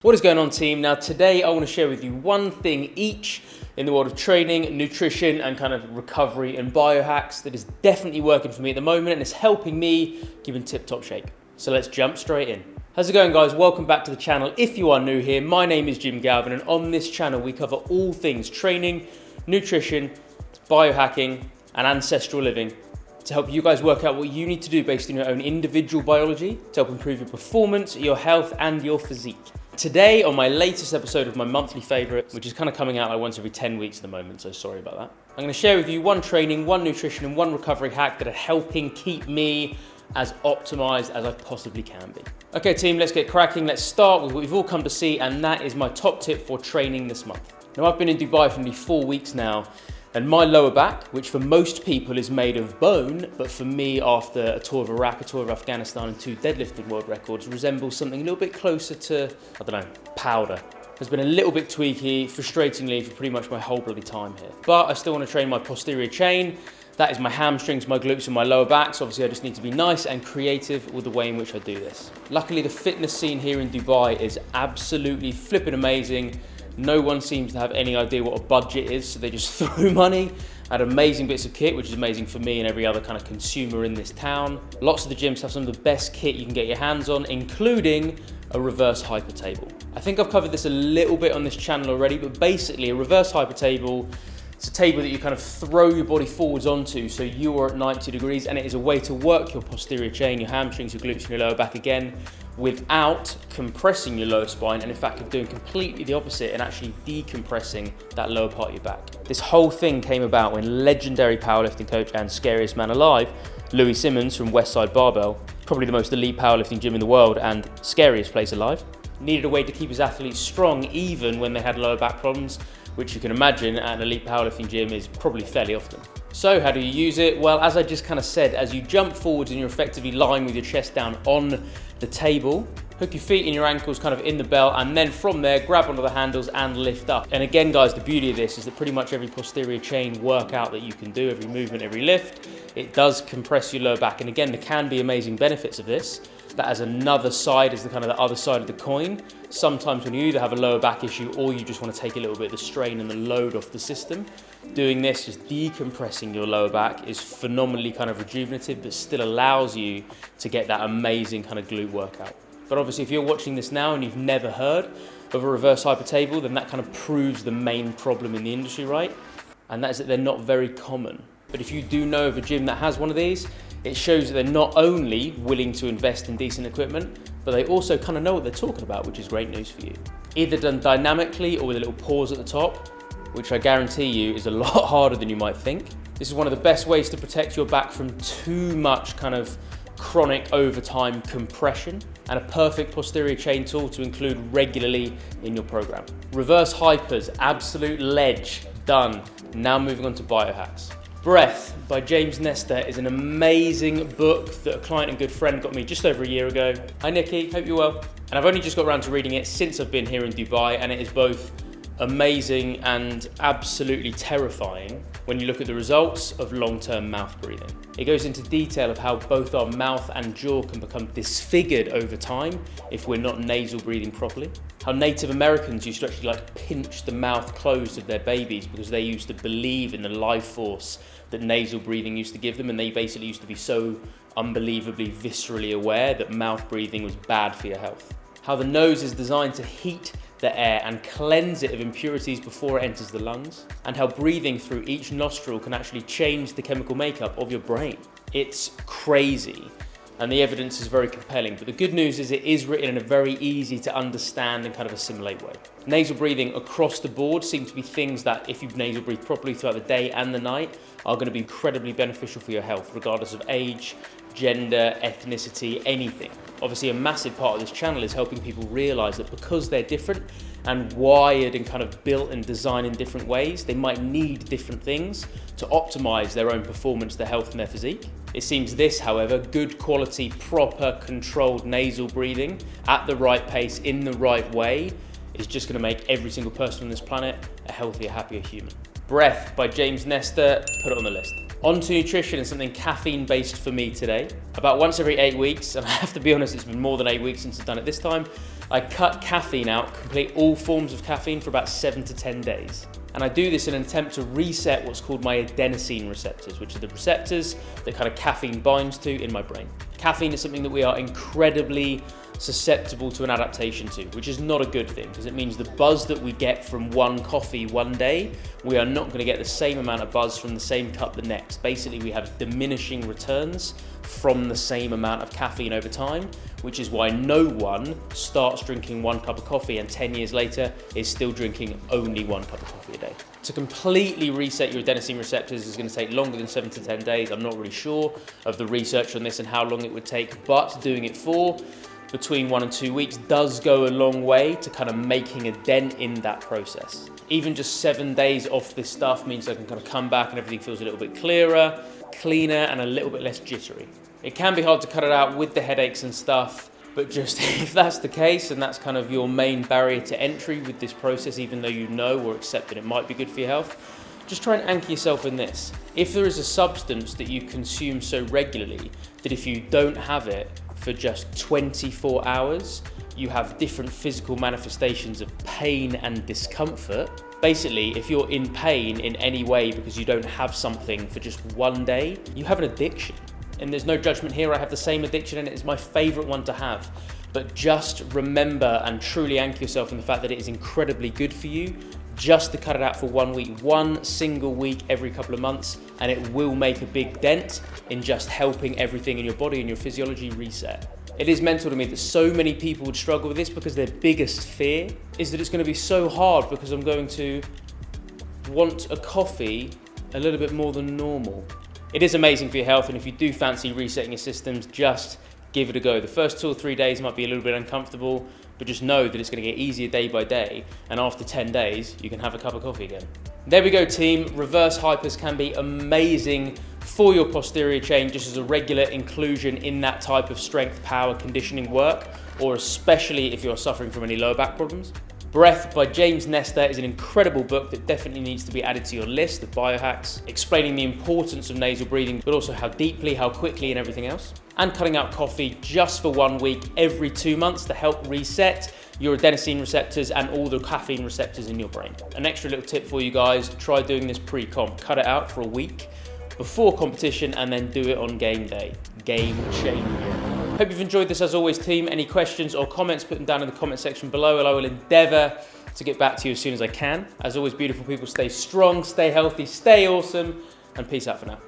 What is going on, team? Now today I want to share with you one thing each in the world of training, nutrition and kind of recovery and biohacks that is definitely working for me at the moment and is helping me keep in tip-top shape. So let's jump straight in. How's it going, guys? Welcome back to the channel. If you are new here, my name is Galvin, and on this channel we cover all things training, nutrition, biohacking and ancestral living to help you guys work out what you need to do based on your own individual biology to help improve your performance, your health and your physique. Today, on my latest episode of my monthly favourite, which is kind of coming out like once every 10 weeks at the moment, so sorry about that. I'm going to share with you one training, one nutrition and one recovery hack that are helping keep me as optimised as I possibly can be. Okay team, let's get cracking. Let's start with what we've all come to see, and that is my top tip for training this month. Now I've been in Dubai for nearly 4 weeks now, and my lower back, which for most people is made of bone, but for me after a tour of Iraq, a tour of Afghanistan and 2 deadlifting world records, resembles something a little bit closer to, I don't know, powder. Has been a little bit tweaky, frustratingly, for pretty much my whole bloody time here. But I still want to train my posterior chain. That is my hamstrings, my glutes and my lower back. So obviously I just need to be nice and creative with the way in which I do this. Luckily the fitness scene here in Dubai is absolutely flipping amazing. No one seems to have any idea what a budget is, so they just throw money at amazing bits of kit, which is amazing for me and every other kind of consumer in this town. Lots of the gyms have some of the best kit you can get your hands on, including a reverse hyper table. I think I've covered this a little bit on this channel already, but basically a reverse hyper table, it's a table that you kind of throw your body forwards onto so you are at 90 degrees, and it is a way to work your posterior chain, your hamstrings, your glutes and your lower back again without compressing your lower spine, and in fact doing completely the opposite and actually decompressing that lower part of your back. This whole thing came about when legendary powerlifting coach and scariest man alive, Louis Simmons from Westside Barbell, probably the most elite powerlifting gym in the world and scariest place alive, needed a way to keep his athletes strong even when they had lower back problems, which you can imagine at an elite powerlifting gym is probably fairly often. So how do you use it? Well, as I just kind of said, as you jump forwards and you're effectively lying with your chest down on the table, hook your feet and your ankles kind of in the belt, and then from there grab onto the handles and lift up. And again guys, the beauty of this is that pretty much every posterior chain workout that you can do, every movement, every lift, it does compress your lower back. And again, there can be amazing benefits of this. That as another side, as the kind of the other side of the coin. Sometimes when you either have a lower back issue or you just want to take a little bit of the strain and the load off the system, doing this, just decompressing your lower back, is phenomenally kind of rejuvenative, but still allows you to get that amazing kind of glute workout. But obviously if you're watching this now and you've never heard of a reverse hyper table, then that kind of proves the main problem in the industry, right? And that is that they're not very common. But if you do know of a gym that has one of these, it shows that they're not only willing to invest in decent equipment, but they also kind of know what they're talking about, which is great news for you. Either done dynamically or with a little pause at the top, which I guarantee you is a lot harder than you might think. This is one of the best ways to protect your back from too much kind of chronic overtime compression, and a perfect posterior chain tool to include regularly in your program. Reverse hypers, absolute ledge, done. Now moving on to biohacks. Breath by James Nestor is an amazing book that a client and good friend got me just over a year ago. Hi Nikki, hope you're well. And I've only just got around to reading it since I've been here in Dubai, and it is both amazing and absolutely terrifying when you look at the results of long-term mouth breathing. It goes into detail of how both our mouth and jaw can become disfigured over time if we're not nasal breathing properly. How Native Americans used to actually like pinch the mouth closed of their babies because they used to believe in the life force that nasal breathing used to give them, and they basically used to be so unbelievably viscerally aware that mouth breathing was bad for your health. How the nose is designed to heat the air and cleanse it of impurities before it enters the lungs, and how breathing through each nostril can actually change the chemical makeup of your brain. It's crazy, and the evidence is very compelling, but the good news is it is written in a very easy to understand and kind of assimilate way. Nasal breathing across the board seem to be things that, if you nasal breathe properly throughout the day and the night, are going to be incredibly beneficial for your health, regardless of age, gender, ethnicity, anything. Obviously a massive part of this channel is helping people realize that because they're different and wired and kind of built and designed in different ways, they might need different things to optimize their own performance, their health and their physique. It seems this, however, good quality, proper, controlled nasal breathing at the right pace, in the right way, is just going to make every single person on this planet a healthier, happier human. Breath by James Nestor, put it on the list. On to nutrition and something caffeine based for me today. About once every 8 weeks, and I have to be honest, it's been more than 8 weeks since I've done it this time, I cut caffeine out, complete all forms of caffeine for about 7 to 10 days. And I do this in an attempt to reset what's called my adenosine receptors, which are the receptors that kind of caffeine binds to in my brain. Caffeine is something that we are incredibly susceptible to an adaptation to, which is not a good thing, because it means the buzz that we get from one coffee one day, we are not going to get the same amount of buzz from the same cup the next. Basically, we have diminishing returns from the same amount of caffeine over time, which is why no one starts drinking 1 cup of coffee and 10 years later is still drinking only 1 cup of coffee a day. To completely reset your adenosine receptors is going to take longer than 7 to 10 days. I'm not really sure of the research on this and how long it would take, but doing it for between 1 and 2 weeks does go a long way to kind of making a dent in that process. Even just 7 days off this stuff means I can kind of come back and everything feels a little bit clearer, cleaner, and a little bit less jittery. It can be hard to cut it out with the headaches and stuff, but just if that's the case and that's kind of your main barrier to entry with this process, even though you know or accept that it might be good for your health, just try and anchor yourself in this. If there is a substance that you consume so regularly that if you don't have it for just 24 hours, you have different physical manifestations of pain and discomfort. Basically, if you're in pain in any way because you don't have something for just 1 day, you have an addiction. And there's no judgment here, I have the same addiction and it is my favorite one to have. But just remember and truly anchor yourself in the fact that it is incredibly good for you just to cut it out for 1 week, 1 single week every couple of months, and it will make a big dent in just helping everything in your body and your physiology reset. It is mental to me that so many people would struggle with this because their biggest fear is that it's going to be so hard because I'm going to want a coffee a little bit more than normal. It is amazing for your health, and if you do fancy resetting your systems, just give it a go. The first 2 or 3 days might be a little bit uncomfortable, but just know that it's going to get easier day by day, and after 10 days, you can have a cup of coffee again. There we go, team. Reverse hypers can be amazing for your posterior chain, just as a regular inclusion in that type of strength, power, conditioning work, or especially if you're suffering from any lower back problems. Breath by James Nestor is an incredible book that definitely needs to be added to your list of biohacks, explaining the importance of nasal breathing, but also how deeply, how quickly, and everything else. And cutting out coffee just for 1 week every 2 months to help reset your adenosine receptors and all the caffeine receptors in your brain. An extra little tip for you guys, try doing this pre-comp. Cut it out for a week before competition and then do it on game day. Game changer. Hope you've enjoyed this as always, team. Any questions or comments, put them down in the comment section below and I will endeavor to get back to you as soon as I can. As always, beautiful people, stay strong, stay healthy, stay awesome, and peace out for now.